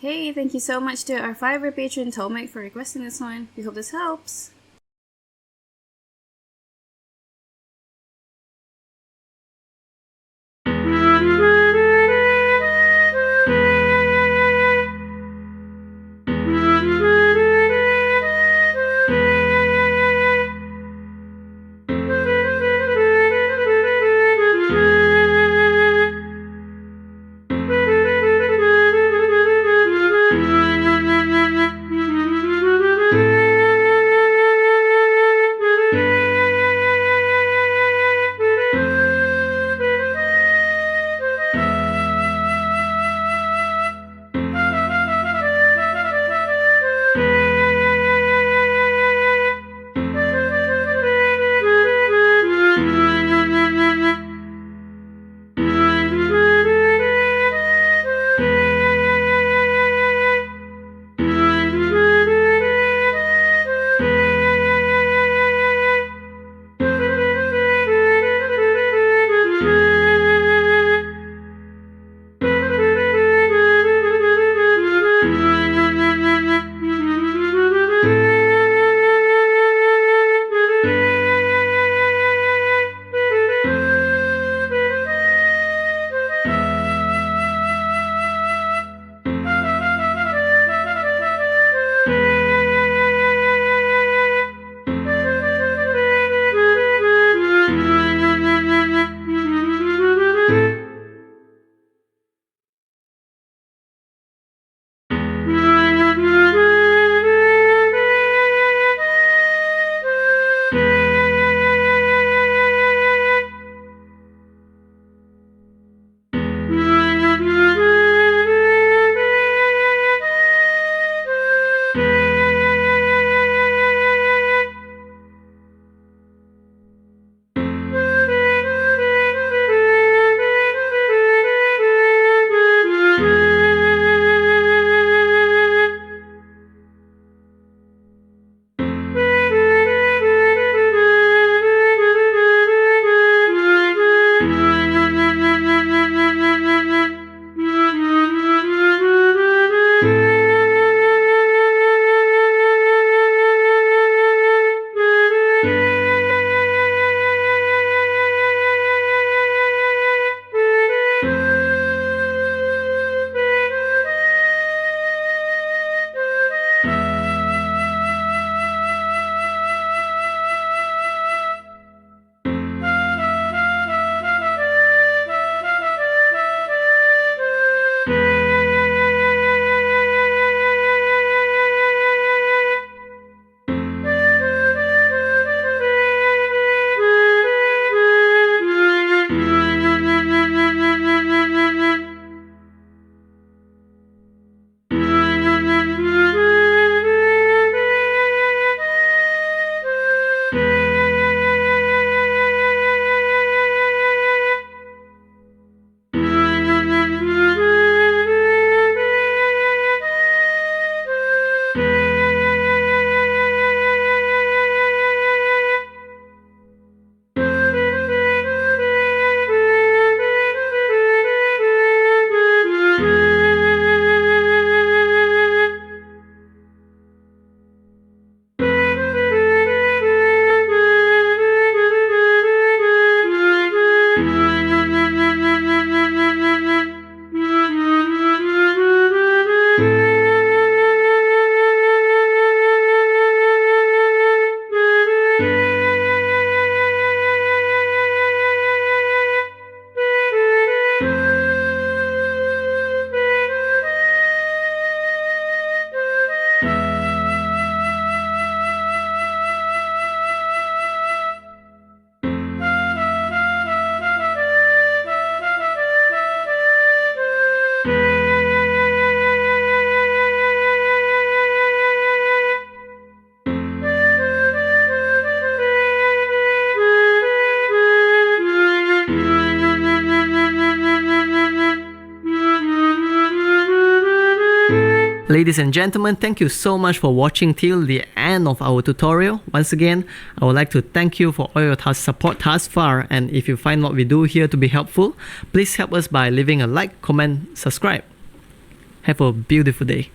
Hey, thank you so much to our Fiverr patron Tomek for requesting this one. We hope this helps. Ladies and gentlemen, thank you so much for watching till the end of our tutorial. Once again, I would like to thank you for all your support thus far, and if you find what we do here to be helpful, please help us by leaving a like, comment, subscribe. Have a beautiful day.